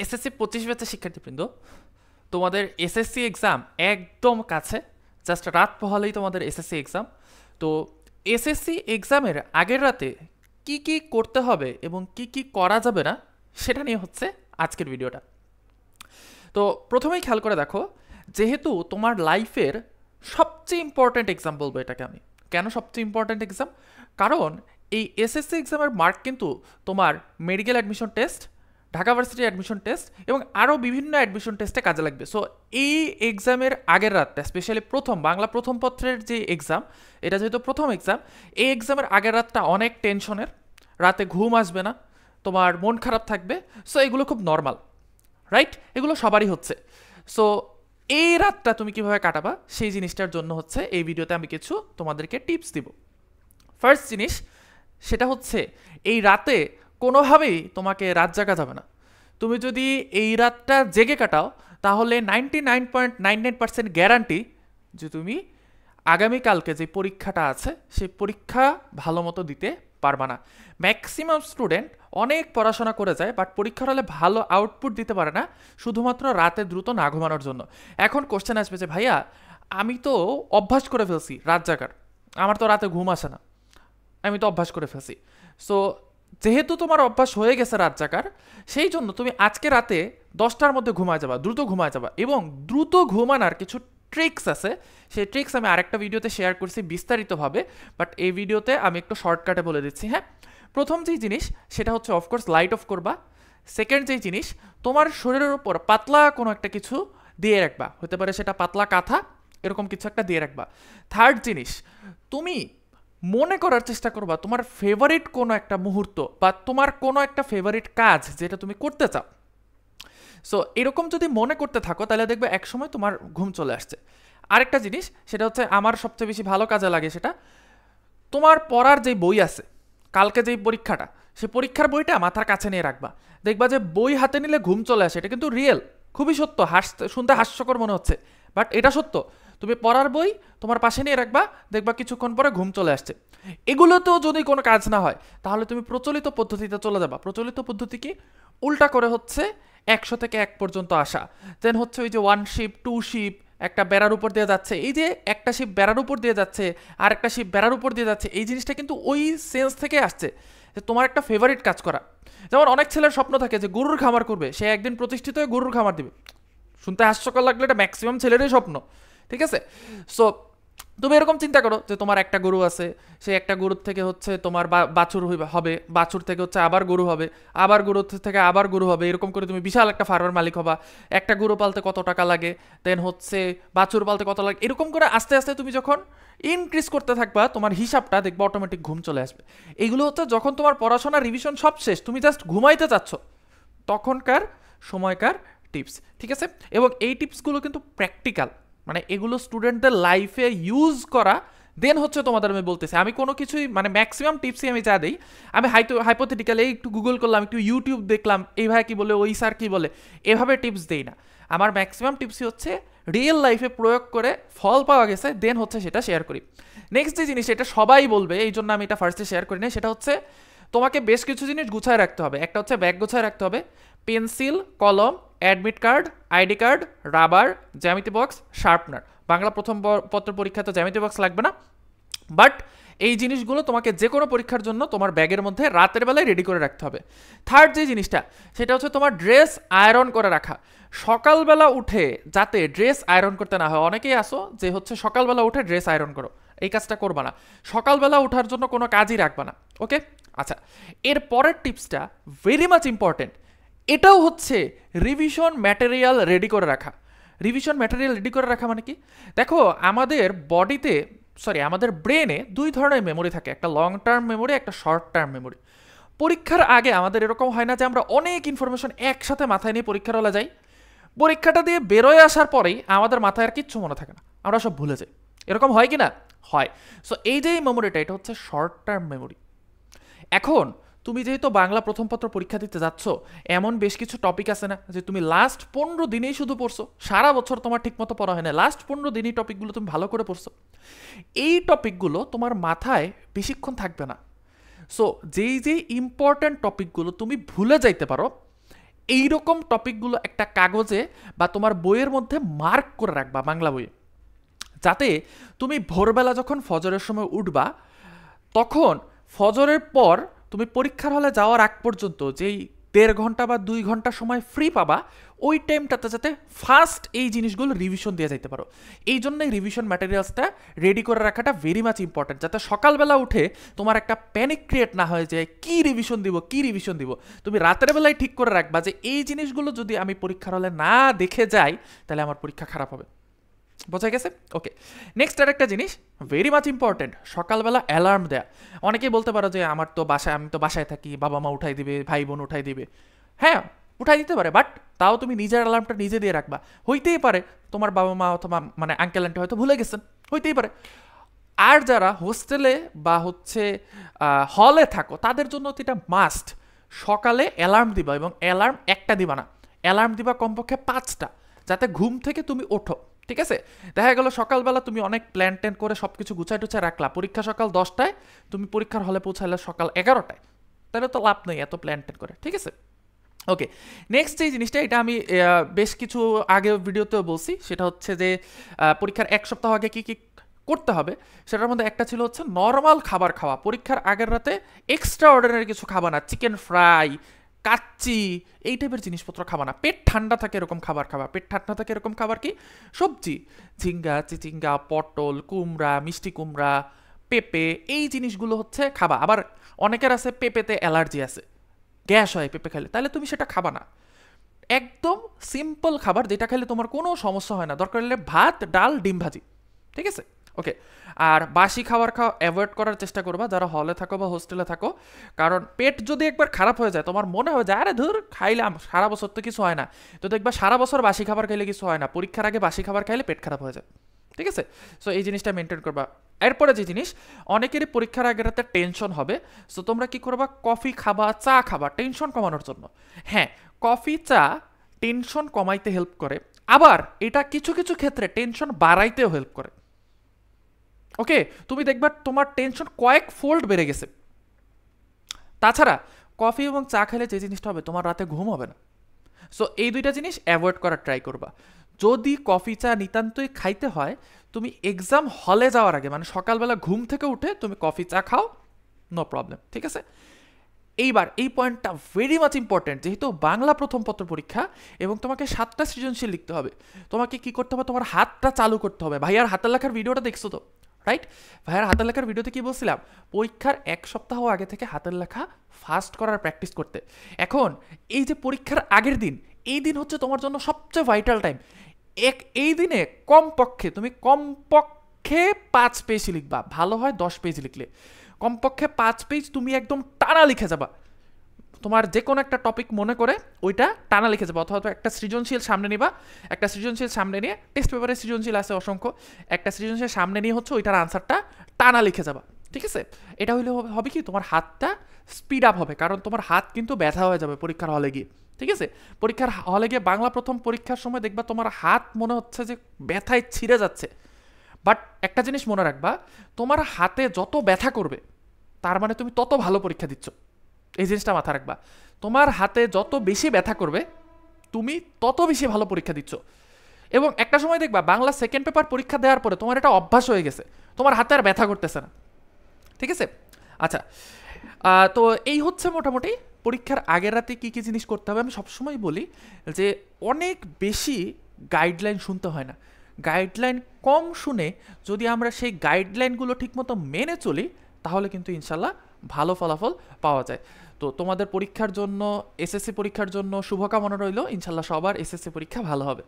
SSC 25 ব্যাচের শিক্ষার্থীবৃন্দ, তোমাদের এসএসসি এক্সাম একদম কাছে। জাস্ট রাত পোহালেই তোমাদের এসএসসি এক্সাম। তো এসএসসি এক্সামের আগের রাতে কি কি করতে হবে এবং কি কি করা যাবে না সেটা নিয়ে হচ্ছে আজকের ভিডিওটা। তো প্রথমেই খেয়াল করে দেখো, যেহেতু তোমার লাইফের সবচেয়ে ইম্পর্ট্যান্ট এক্সাম বলবো এটাকে আমি। কেন সবচেয়ে ইম্পর্ট্যান্ট এক্সাম? কারণ এই এসএসসি এক্সামের মার্ক কিন্তু তোমার medical admission test, Dhaka varsity admission test এবং আরও বিভিন্ন অ্যাডমিশন টেস্টে কাজে লাগবে। সো এই এক্সামের আগের রাতটা, স্পেশালি বাংলা প্রথম পত্রের যে এক্সাম, এটা যেহেতু প্রথম এক্সাম, এই এক্সামের আগের রাতটা অনেক টেনশনের। রাতে ঘুম আসবে না, তোমার মন খারাপ থাকবে। সো এগুলো খুব নর্মাল, রাইট? এগুলো সবারই হচ্ছে। সো এই রাতটা তুমি কিভাবে কাটাবা সেই জিনিসটার জন্য হচ্ছে এই ভিডিওতে আমি কিছু তোমাদেরকে টিপস দিব। ফার্স্ট জিনিস সেটা হচ্ছে, এই রাতে কোনোভাবেই তোমাকে রাত জাগা যাবে না। তুমি যদি এই রাতটা জেগে কাটাও তাহলে 99.99% গ্যারান্টি যে তুমি আগামীকালকে যে পরীক্ষাটা আছে সেই পরীক্ষা ভালো মতো দিতে পারবা না। ম্যাক্সিমাম স্টুডেন্ট অনেক পড়াশোনা করে যায়, বাট পরীক্ষার হলে ভালো আউটপুট দিতে পারে না শুধুমাত্র রাতে দ্রুত না ঘুমানোর জন্য। এখন কোশ্চেন আসবে যে ভাইয়া, আমি তো অভ্যাস করে ফেলছি রাত জাগার, আমার তো রাতে ঘুম আসে না, আমি তো অভ্যাস করে ফেলছি। সো যেহেতু তোমার অভ্যাস হয়ে গেছে রাত জাগার, সেই জন্য তুমি আজকে রাতে 10টার মধ্যে ঘুমায় যাবা, দ্রুত ঘুমায় যাবা। এবং দ্রুত ঘুমানোর কিছু ট্রিক্স আছে, সেই ট্রিক্স আমি আরেকটা ভিডিওতে শেয়ার করছি বিস্তারিতভাবে, বাট এই ভিডিওতে আমি একটু শর্টকাটে বলে দিচ্ছি। হ্যাঁ, প্রথম যেই জিনিস সেটা হচ্ছে অফকোর্স লাইট অফ করবা। সেকেন্ড যেই জিনিস, তোমার শরীরের উপর পাতলা কোনো একটা কিছু দিয়ে রাখবা, হতে পারে সেটা পাতলা কাঁথা, এরকম কিছু একটা দিয়ে রাখবা। থার্ড জিনিস, তুমি মনে করার চেষ্টা করবা তোমার ফেভারিট কোনো একটা মুহূর্ত বা তোমার কোনো একটা ফেভারিট কাজ যেটা তুমি করতে চাও। সো এরকম যদি মনে করতে থাকো তাহলে দেখবে একসময় তোমার ঘুম চলে আসছে। আরেকটা জিনিস সেটা হচ্ছে, আমার সবচেয়ে বেশি ভালো কাজে লাগে সেটা, তোমার পড়ার যেই বই আছে, কালকে যেই পরীক্ষাটা, সেই পরীক্ষার বইটা মাথার কাছে নিয়ে রাখবা। দেখবা যে বই হাতে নিলে ঘুম চলে আসে। এটা কিন্তু রিয়েল, খুবই সত্য। শুনতে হাস্যকর মনে হচ্ছে, বাট এটা সত্য। তুমি পড়ার বই তোমার পাশে নিয়ে রাখবা, দেখবা কিছুক্ষণ পরে ঘুম চলে আসছে। এগুলোতেও যদি কোনো কাজ না হয় তাহলে তুমি প্রচলিত পদ্ধতিতে চলে যাবা। প্রচলিত পদ্ধতি কি? উল্টা করে হচ্ছে 100 থেকে 1 পর্যন্ত আসা। দেন হচ্ছে ওই যে 1 শিপ 2 শিপ, একটা বেড়ার উপর দিয়ে যাচ্ছে, এই যে একটা শিপ বেড়ার উপর দিয়ে যাচ্ছে আর একটা শিপ বেড়ার উপর দিয়ে যাচ্ছে, এই জিনিসটা কিন্তু ওই সেন্স থেকে আসছে যে তোমার একটা ফেভারিট কাজ করা। যেমন অনেক ছেলের স্বপ্ন থাকে যে গরুর খামার করবে, সে একদিন প্রতিষ্ঠিত হয়ে গরুর খামার দিবে। শুনতে হাস্যকর লাগলে এটা ম্যাক্সিমাম ছেলেরই স্বপ্ন, ঠিক আছে? সো তুমি এরকম চিন্তা করো যে তোমার একটা গরু আছে, সেই একটা গরুর থেকে হচ্ছে তোমার বাছুর হবে, বাছুর থেকে হচ্ছে আবার গরু হবে, আবার গরু থেকে আবার গরু হবে, এরকম করে তুমি বিশাল একটা ফার্মের মালিক হবা। একটা গরু পালতে কত টাকা লাগে, দেন হচ্ছে বাছুর পালতে কত লাগে, এরকম করে আস্তে আস্তে তুমি যখন ইনক্রিজ করতে থাকবা তোমার হিসাবটা দেখবা অটোমেটিক ঘুম চলে আসবে। এগুলো হচ্ছে যখন তোমার পড়াশোনা রিভিশন সব শেষ, তুমি জাস্ট ঘুমাইতে চাচ্ছ, তখনকার সময়কার টিপস, ঠিক আছে? এবং এই টিপসগুলো কিন্তু প্র্যাকটিক্যাল, মানে এগুলো স্টুডেন্টদের লাইফে ইউজ করা। দেন হচ্ছে তোমাদের আমি বলতেছি, আমি কোনো কিছুই মানে ম্যাক্সিমাম টিপসই আমি যা দিই, আমি হাইপোথেটিক্যালি একটু গুগল করলাম, একটু ইউটিউব দেখলাম, এই ভাই কী বলে, ওই স্যার কী বলে, এভাবে টিপস দেই না। আমার ম্যাক্সিমাম টিপসই হচ্ছে রিয়েল লাইফে প্রয়োগ করে ফল পাওয়া গেছে, দেন হচ্ছে সেটা শেয়ার করি। নেক্সট যে জিনিস, এটা সবাই বলবে, এই জন্য আমি এটা ফার্স্টে শেয়ার করি না, সেটা হচ্ছে তোমাকে বেশ কিছু জিনিস গুছায় রাখতে হবে। একটা হচ্ছে ব্যাগ গুছায় রাখতে হবে, পেন্সিল, কলম, admit card, ID card, rubber, জ্যামিতি বক্স, শার্পনার। বাংলা প্রথম পত্র পরীক্ষাতে জ্যামিতি বক্স লাগবে না, বাট এই জিনিসগুলো তোমাকে যে কোনো পরীক্ষার জন্য তোমার ব্যাগের মধ্যে রাতের বেলায় রেডি করে রাখতে হবে। থার্ড যে জিনিসটা সেটা হচ্ছে তোমার ড্রেস আয়রন করে রাখা। সকালবেলা উঠে যাতে ড্রেস আয়রন করতে না হয়। অনেকেই আসো যে হচ্ছে সকালবেলা উঠে ড্রেস আয়রন করো, এই কাজটা করবা না। সকালবেলা ওঠার জন্য কোনো কাজই রাখবা না, ওকে? আচ্ছা, এর পরের টিপসটা ভেরি মাচ ইম্পর্টেন্ট। এটাও হচ্ছে রিভিশন ম্যাটেরিয়াল রেডি করে রাখা। রিভিশন ম্যাটেরিয়াল রেডি করে রাখা মানে কি? দেখো, আমাদের ব্রেনে দুই ধরনের মেমোরি থাকে, একটা লং টার্ম মেমোরি, একটা শর্ট টার্ম মেমোরি। পরীক্ষার আগে আমাদের এরকম হয় না যে আমরা অনেক ইনফরমেশন একসাথে মাথায় নিয়ে পরীক্ষার হলে যাই, পরীক্ষাটা দিয়ে বেরোয় আসার পরেই আমাদের মাথায় আর কিচ্ছু মনে থাকে না, আমরা সব ভুলে যাই। এরকম হয় কি না? হয়। সো এই যে মেমোরিটা, এটা হচ্ছে শর্ট টার্ম মেমোরি। এখন তুমি যেহেতু বাংলা প্রথম পত্র পরীক্ষা দিতে যাচ্ছ, এমন বেশ কিছু টপিক আছে না যে তুমি লাস্ট 15 দিনেই শুধু পড়ছো, সারা বছর তোমার ঠিকমতো পড়া হয় না, লাস্ট 15 দিনই টপিকগুলো তুমি ভালো করে পড়ছো। এই টপিকগুলো তোমার মাথায় বেশিক্ষণ থাকবে না। সো যেই ইম্পর্ট্যান্ট টপিকগুলো তুমি ভুলে যাইতে পারো, এইরকম টপিকগুলো একটা কাগজে বা তোমার বইয়ের মধ্যে মার্ক করে রাখবা, বাংলা বইয়ে, যাতে তুমি ভোরবেলা যখন ফজরের সময় উঠবা, তখন ফজরের পর তুমি পরীক্ষার হলে যাওয়ার আগ পর্যন্ত যেই 1.5 ঘন্টা বা 2 ঘন্টা সময় ফ্রি পাবা, ওই টাইমটাতে যাতে ফার্স্ট এই জিনিসগুলো রিভিশন দিয়ে যাইতে পারো। এই জন্যই রিভিশন ম্যাটেরিয়ালসটা রেডি করে রাখাটা ভেরি মাচ ইম্পর্টেন্ট, যাতে সকালবেলা উঠে তোমার একটা প্যানিক ক্রিয়েট না হয়ে যায়, কি রিভিশন দিব। তুমি রাতের বেলায় ঠিক করে রাখবা যে এই জিনিসগুলো যদি আমি পরীক্ষার হলে না দেখে যাই, তাহলে আমার পরীক্ষা খারাপ হবে। বোঝা গেছে? ওকে, নেক্সট আর একটা জিনিস ভেরি মাচ ইম্পর্টেন্ট, সকালবেলা অ্যালার্ম দেয়া। অনেকেই বলতে পারো যে আমি তো বাসায় থাকি, বাবা মা উঠাই দিবে, ভাই বোন উঠাই দিবে। হ্যাঁ, উঠাই দিতে পারে, বাট তাও তুমি নিজের অ্যালার্মটা নিজে দিয়ে রাখবা। হইতেই পারে তোমার বাবা মা অথবা মানে আঙ্কেল আন্টি হয়তো ভুলে গেছেন, হইতেই পারে। আর যারা হোস্টেলে বা হচ্ছে হলে থাকো, তাদের জন্য এটা মাস্ট, সকালে অ্যালার্ম দিবা, এবং অ্যালার্ম একটা দিবা না, অ্যালার্ম দিবা কমপক্ষে 5টা, যাতে ঘুম থেকে তুমি ওঠো। ঠিক আছে? দেখা গেল সকালবেলা তুমি অনেক প্ল্যান ট্যান করে সব কিছু গুছাই টুছাই রাখলা, পরীক্ষা সকাল 10টায়, তুমি পরীক্ষার হলে পৌঁছালে সকাল 11টায়, তাহলে তো লাভ নেই এত প্ল্যান ট্যান করে। ঠিক আছে? ওকে, নেক্সট যে জিনিসটা, এটা আমি বেশ কিছু আগে ভিডিওতেও বলছি, সেটা হচ্ছে যে পরীক্ষার 1 সপ্তাহ আগে কি কি করতে হবে, সেটার মধ্যে একটা ছিল হচ্ছে নর্মাল খাবার খাওয়া। পরীক্ষার আগের রাতে এক্সট্রা অর্ডিনারি কিছু খাবা না, চিকেন ফ্রাই, কাচ্চি, এই টাইপের জিনিসপত্র খাবা না। পেট ঠান্ডা থাকে এরকম খাবার খাবা। পেট ঠান্ডা থাকে এরকম খাবার কি? সবজি, ঝিঙ্গা, চিচিঙ্গা, পটল, কুমড়া, মিষ্টি কুমড়া, পেঁপে, এই জিনিসগুলো হচ্ছে খাবা। আবার অনেকের আছে পেঁপেতে অ্যালার্জি আছে, গ্যাস হয় পেঁপে খেলে, তাহলে তুমি সেটা খাবা না। একদম সিম্পল খাবার, যেটা খেলে তোমার কোনো সমস্যা হয় না। দরকার হলে ভাত, ডাল, ডিম ভাজি। ঠিক আছে? ওকে, আর বাসি খাবার অ্যাভয়েড করার চেষ্টা করবা যারা হলে থাকো বা হোস্টেলে থাকো, কারণ পেট যদি একবার খারাপ হয়ে যায়, তোমার মনে হয় যে আরে ধুর খাইলাম, সারা বছর তো কিছু হয় না, তো দেখবা সারা বছর বাসি খাবার খাইলে কিছু হয় না, পরীক্ষার আগে বাসি খাবার খাইলে পেট খারাপ হয়ে যায়। ঠিক আছে? সো এই জিনিসটা মেনটেন করবা। এরপরে যে জিনিস, অনেকেরই পরীক্ষার আগের রাতে টেনশন হবে, সো তোমরা কি করবা, কফি খাবা, চা খাবা টেনশন কমানোর জন্য। হ্যাঁ, কফি চা টেনশন কমাইতে হেল্প করে, আবার এটা কিছু কিছু ক্ষেত্রে টেনশন বাড়াইতেও হেল্প করে। ওকে, তুমি দেখবা তোমার টেনশন কয়েক ফোল্ড বেড়ে গেছে। তাছাড়া কফি এবং চা খেলে যে জিনিসটা হবে, তোমার রাতে ঘুম হবে না। সো এই দুইটা জিনিস অ্যাভয়েড করার ট্রাই করবা। যদি কফি চা নিতান্তই খাইতে হয়, তুমি এক্সাম হলে যাওয়ার আগে, মানে সকালবেলা ঘুম থেকে উঠে তুমি কফি চা খাও, নো প্রবলেম। ঠিক আছে? এইবার এই পয়েন্টটা ভেরি মাচ ইম্পর্টেন্ট, যেহেতু বাংলা প্রথম পত্র পরীক্ষা এবং তোমাকে 7টা সৃজনশীল লিখতে হবে, তোমাকে কি করতে হবে, তোমার হাতটা চালু করতে হবে। ভাইয়ার হাতের লেখার ভিডিওটা দেখছো তো, রাইট? ভাইয়ার হাতের লেখার ভিডিওতে কি বলছিলাম, পরীক্ষার 1 সপ্তাহ আগে থেকে হাতের লেখা ফাস্ট করার প্র্যাকটিস করতে। এখন এই যে পরীক্ষার আগের দিন, এই দিন হচ্ছে তোমার জন্য সবচেয়ে ভাইটাল টাইম। এই দিনে কমপক্ষে 5 পেজ লিখবা, ভালো হয় 10 পেজ লিখলে। কমপক্ষে 5 পেজ তুমি একদম টানা লিখে যাবা। তোমার যে কোনো একটা টপিক মনে করে ওইটা টানা লিখে যাবা, অথবা একটা সৃজনশীল সামনে নিবা, একটা সৃজনশীল সামনে নিয়ে, টেস্ট পেপারে সৃজনশীল আছে অসংখ্য, একটা সৃজনশীল সামনে নিয়ে হচ্ছে ওইটার আনসারটা টানা লিখে যাবা। ঠিক আছে? এটা হইলে হবে কি, তোমার হাতটা স্পিড আপ হবে, কারণ তোমার হাত কিন্তু ব্যথা হয়ে যাবে পরীক্ষার হলে গিয়ে। ঠিক আছে? পরীক্ষার হলে গিয়ে বাংলা প্রথম পরীক্ষার সময় দেখবা তোমার হাত মনে হচ্ছে যে ব্যথায় ছিঁড়ে যাচ্ছে। বাট একটা জিনিস মনে রাখবা, তোমার হাতে যত ব্যথা করবে, তার মানে তুমি তত ভালো পরীক্ষা দিচ্ছ। এই জিনিসটা মাথা রাখবা, তোমার হাতে যত বেশি ব্যথা করবে, তুমি তত বেশি ভালো পরীক্ষা দিচ্ছ। এবং একটা সময় দেখবা বাংলা সেকেন্ড পেপার পরীক্ষা দেওয়ার পরে তোমার এটা অভ্যাস হয়ে গেছে, তোমার হাতে আর ব্যথা করতেছে না। ঠিক আছে? আচ্ছা, তো এই হচ্ছে মোটামুটি পরীক্ষার আগের রাতে কী কী জিনিস করতে হবে। আমি সবসময় বলি যে অনেক বেশি গাইডলাইন শুনতে হয় না, গাইডলাইন কম শুনে যদি আমরা সেই গাইডলাইনগুলো ঠিকমতো মেনে চলি, তাহলে কিন্তু ইনশাল্লাহ ভালো ফলাফল পাওয়া যায়। তো তোমাদের পরীক্ষার জন্য, এসএসসি পরীক্ষার জন্য শুভকামনা রইল। ইনশাল্লাহ সবার এসএসসি পরীক্ষা ভালো হবে।